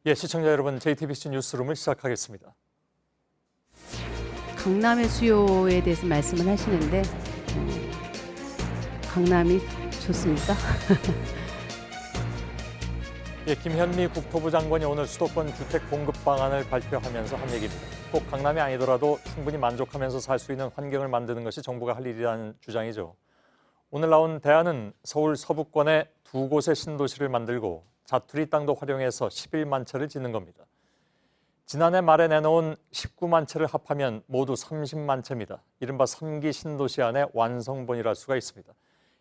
예, 시청자 여러분, JTBC 뉴스룸을 시작하겠습니다. 강남의 수요에 대해서 말씀을 하시는데 강남이 좋습니까? 예, 김현미 국토부 장관이 오늘 수도권 주택 공급 방안을 발표하면서 한 얘기입니다. 꼭 강남이 아니더라도 충분히 만족하면서 살 수 있는 환경을 만드는 것이 정부가 할 일이라는 주장이죠. 오늘 나온 대안은 서울 서부권에 2곳의 신도시를 만들고 자투리 땅도 활용해서 11만 채를 짓는 겁니다. 지난해 말에 내놓은 19만 채를 합하면 모두 30만 채입니다. 이른바 3기 신도시 안의 완성본이랄 수가 있습니다.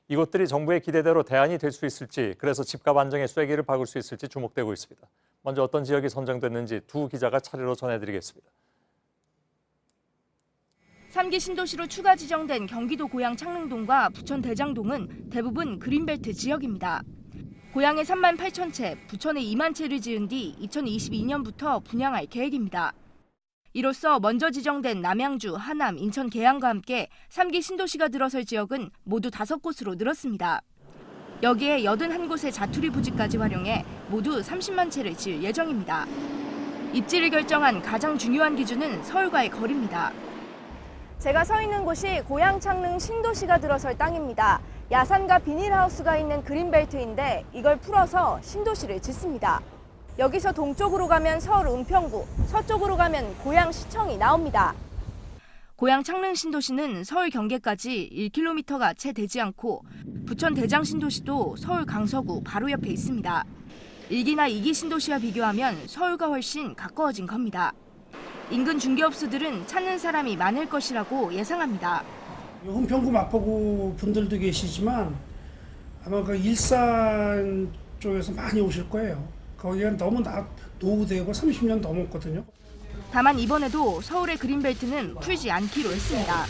이것들이 정부의 기대대로 대안이 될 수 있을지, 그래서 집값 안정에 쐐기를 박을 수 있을지 주목되고 있습니다. 먼저 어떤 지역이 선정됐는지 두 기자가 차례로 전해드리겠습니다. 3기 신도시로 추가 지정된 경기도 고양 창릉동과 부천 대장동은 대부분 그린벨트 지역입니다. 고양에 3만 8천 채, 부천에 2만 채를 지은 뒤 2022년부터 분양할 계획입니다. 이로써 먼저 지정된 남양주, 하남, 인천 계양과 함께 3기 신도시가 들어설 지역은 모두 5곳으로 늘었습니다. 여기에 81곳의 자투리 부지까지 활용해 모두 30만 채를 지을 예정입니다. 입지를 결정한 가장 중요한 기준은 서울과의 거리입니다. 제가 서 있는 곳이 고양 창릉 신도시가 들어설 땅입니다. 야산과 비닐하우스가 있는 그린벨트인데 이걸 풀어서 신도시를 짓습니다. 여기서 동쪽으로 가면 서울 은평구, 서쪽으로 가면 고양시청이 나옵니다. 고양 창릉 신도시는 서울 경계까지 1km가 채 되지 않고 부천 대장 신도시도 서울 강서구 바로 옆에 있습니다. 1기나 2기 신도시와 비교하면 서울과 훨씬 가까워진 겁니다. 인근 중개업소들은 찾는 사람이 많을 것이라고 예상합니다. 은평구 마포구 분들도 계시지만 아마 그 일산 쪽에서 많이 오실 거예요. 거기가 너무 노후되고 30년 넘었거든요. 다만 이번에도 서울의 그린벨트는 풀지 않기로 했습니다.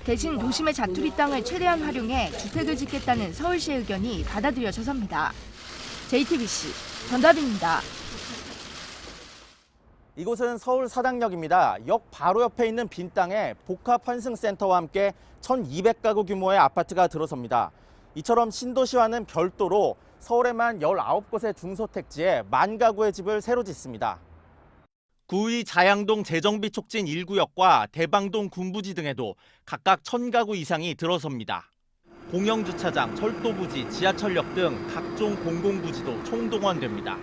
대신 도심의 자투리 땅을 최대한 활용해 주택을 짓겠다는 서울시의 의견이 받아들여져서입니다. JTBC 전다빈입니다. 이곳은 서울 사당역입니다. 역 바로 옆에 있는 빈 땅에 복합환승센터와 함께 1,200가구 규모의 아파트가 들어섭니다. 이처럼 신도시와는 별도로 서울에만 19곳의 중소택지에 10,000가구의 집을 새로 짓습니다. 구의 자양동 재정비 촉진 1구역과 대방동 군부지 등에도 각각 1,000가구 이상이 들어섭니다. 공영주차장, 철도부지, 지하철역 등 각종 공공부지도 총동원됩니다.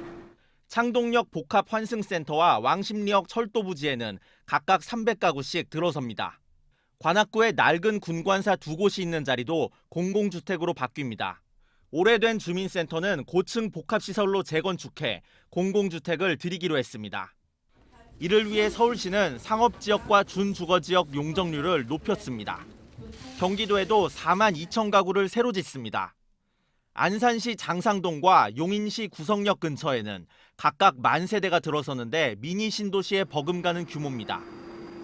창동역 복합환승센터와 왕십리역 철도부지에는 각각 300가구씩 들어섭니다. 관악구에 낡은 군관사 2곳이 있는 자리도 공공주택으로 바뀝니다. 오래된 주민센터는 고층 복합시설로 재건축해 공공주택을 드리기로 했습니다. 이를 위해 서울시는 상업지역과 준주거지역 용적률을 높였습니다. 경기도에도 42,000가구를 새로 짓습니다. 안산시 장상동과 용인시 구성역 근처에는 각각 10,000세대가 들어서는데 미니 신도시에 버금가는 규모입니다.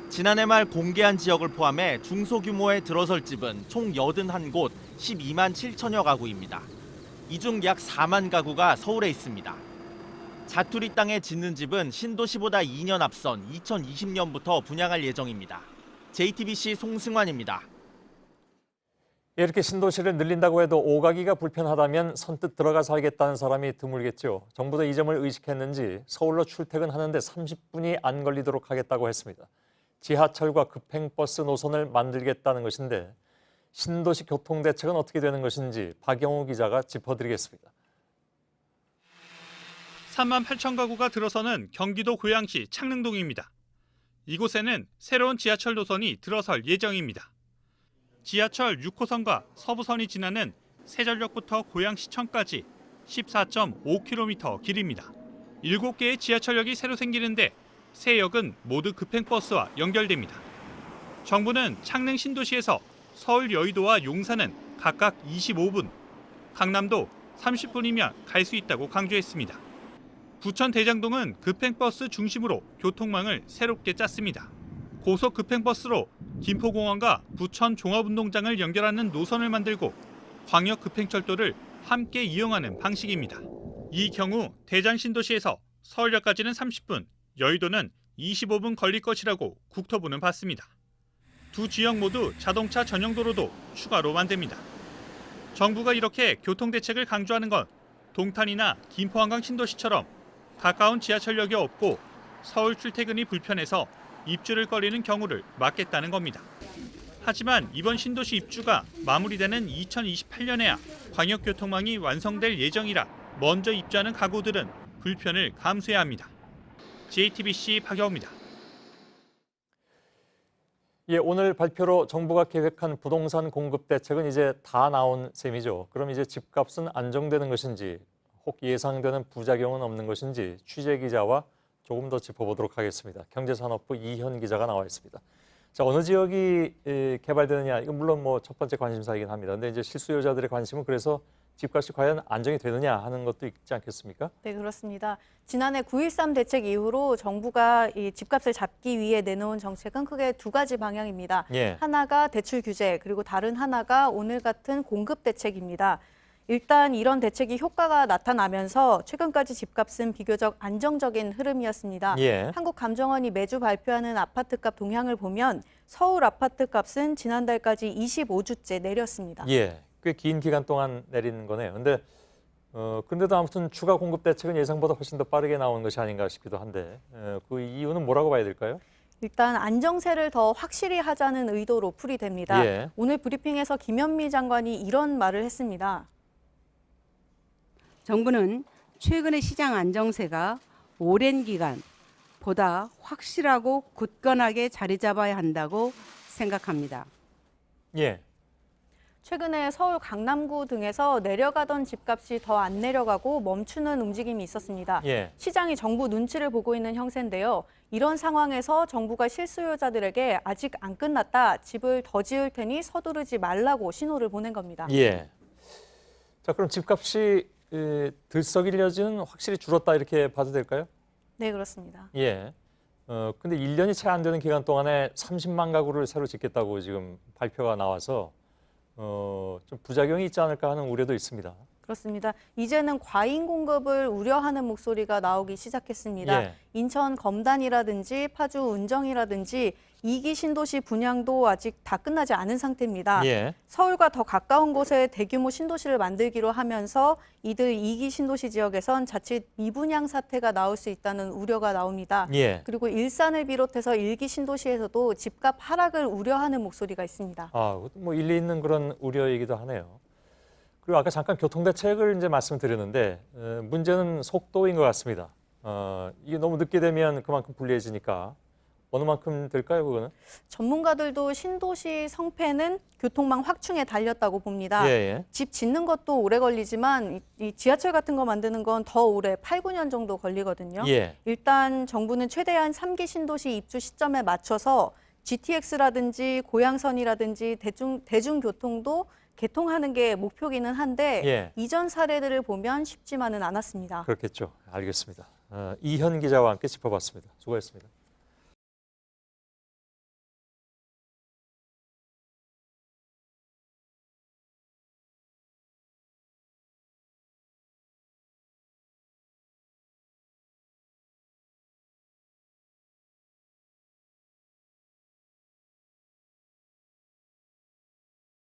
지난해 말 공개한 지역을 포함해 중소규모의 들어설 집은 총 81곳 12만 7천여 가구입니다. 이 중 약 4만 가구가 서울에 있습니다. 자투리 땅에 짓는 집은 신도시보다 2년 앞선 2020년부터 분양할 예정입니다. JTBC 송승환입니다. 이렇게 신도시를 늘린다고 해도 오가기가 불편하다면 선뜻 들어가 살겠다는 사람이 드물겠죠. 정부도 이 점을 의식했는지 서울로 출퇴근하는데 30분이 안 걸리도록 하겠다고 했습니다. 지하철과 급행버스 노선을 만들겠다는 것인데 신도시 교통대책은 어떻게 되는 것인지 박영우 기자가 짚어드리겠습니다. 3만 8천 가구가 들어서는 경기도 고양시 창릉동입니다. 이곳에는 새로운 지하철 노선이 들어설 예정입니다. 지하철 6호선과 서부선이 지나는 세전역부터 고양시청까지 14.5km 길입니다. 7개의 지하철역이 새로 생기는데 새 역은 모두 급행버스와 연결됩니다. 정부는 창릉 신도시에서 서울 여의도와 용산은 각각 25분, 강남도 30분이면 갈 수 있다고 강조했습니다. 부천 대장동은 급행버스 중심으로 교통망을 새롭게 짰습니다. 고속 급행버스로 김포공원과 부천 종합운동장을 연결하는 노선을 만들고 광역 급행철도를 함께 이용하는 방식입니다. 이 경우 대장 신도시에서 서울역까지는 30분, 여의도는 25분 걸릴 것이라고 국토부는 봤습니다. 두 지역 모두 자동차 전용 도로도 추가로 만듭니다. 정부가 이렇게 교통대책을 강조하는 건 동탄이나 김포한강 신도시처럼 가까운 지하철역이 없고 서울 출퇴근이 불편해서 입주를 꺼리는 경우를 막겠다는 겁니다. 하지만 이번 신도시 입주가 마무리되는 2028년에야 광역교통망이 완성될 예정이라 먼저 입주하는 가구들은 불편을 감수해야 합니다. JTBC 박여우입니다. 예, 오늘 발표로 정부가 계획한 부동산 공급 대책은 이제 다 나온 셈이죠. 그럼 이제 집값은 안정되는 것인지 혹 예상되는 부작용은 없는 것인지 취재 기자와 조금 더 짚어보도록 하겠습니다. 경제산업부 이현 기자가 나와 있습니다. 자, 어느 지역이 개발되느냐, 이건 물론 뭐 첫 번째 관심사이긴 합니다. 근데 이제 실수요자들의 관심은 그래서 집값이 과연 안정이 되느냐 하는 것도 있지 않겠습니까? 네, 그렇습니다. 지난해 9.13 대책 이후로 정부가 이 집값을 잡기 위해 내놓은 정책은 크게 두 가지 방향입니다. 예. 하나가 대출 규제, 그리고 다른 하나가 오늘 같은 공급 대책입니다. 일단 이런 대책이 효과가 나타나면서 최근까지 집값은 비교적 안정적인 흐름이었습니다. 예. 한국감정원이 매주 발표하는 아파트값 동향을 보면 서울 아파트값은 지난달까지 25주째 내렸습니다. 예. 꽤 긴 기간 동안 내리는 거네요. 근데도 아무튼 추가 공급 대책은 예상보다 훨씬 더 빠르게 나온 것이 아닌가 싶기도 한데 그 이유는 뭐라고 봐야 될까요? 일단 안정세를 더 확실히 하자는 의도로 풀이됩니다. 예. 오늘 브리핑에서 김현미 장관이 이런 말을 했습니다. 정부는 최근의 시장 안정세가 오랜 기간 보다 확실하고 굳건하게 자리 잡아야 한다고 생각합니다. 예. 최근에 서울 강남구 등에서 내려가던 집값이 더 안 내려가고 멈추는 움직임이 있었습니다. 예. 시장이 정부 눈치를 보고 있는 형세인데요. 이런 상황에서 정부가 실수요자들에게 아직 안 끝났다, 집을 더 지을 테니 서두르지 말라고 신호를 보낸 겁니다. 예. 자, 그럼 집값이 들썩이려지는 확실히 줄었다 이렇게 봐도 될까요? 네, 그렇습니다. 예. 근데 1년이 채 안 되는 기간 동안에 30만 가구를 새로 짓겠다고 지금 발표가 나와서 좀 부작용이 있지 않을까 하는 우려도 있습니다. 그렇습니다. 이제는 과잉 공급을 우려하는 목소리가 나오기 시작했습니다. 예. 인천 검단이라든지 파주 은정이라든지 2기 신도시 분양도 아직 다 끝나지 않은 상태입니다. 예. 서울과 더 가까운 곳에 대규모 신도시를 만들기로 하면서 이들 2기 신도시 지역에선 자칫 미분양 사태가 나올 수 있다는 우려가 나옵니다. 예. 그리고 일산을 비롯해서 1기 신도시에서도 집값 하락을 우려하는 목소리가 있습니다. 뭐 일리 있는 그런 우려이기도 하네요. 그리고 아까 잠깐 교통대책을 이제 말씀드렸는데 문제는 속도인 것 같습니다. 이게 너무 늦게 되면 그만큼 불리해지니까 어느 만큼 될까요, 그거는? 전문가들도 신도시 성패는 교통망 확충에 달렸다고 봅니다. 예, 예. 집 짓는 것도 오래 걸리지만 이 지하철 같은 거 만드는 건 더 오래 8, 9년 정도 걸리거든요. 예. 일단 정부는 최대한 3기 신도시 입주 시점에 맞춰서 GTX라든지 고양선이라든지 대중교통도 개통하는 게 목표기는 한데 예. 이전 사례들을 보면 쉽지만은 않았습니다. 그렇겠죠. 알겠습니다. 이현 기자와 함께 짚어봤습니다. 수고했습니다.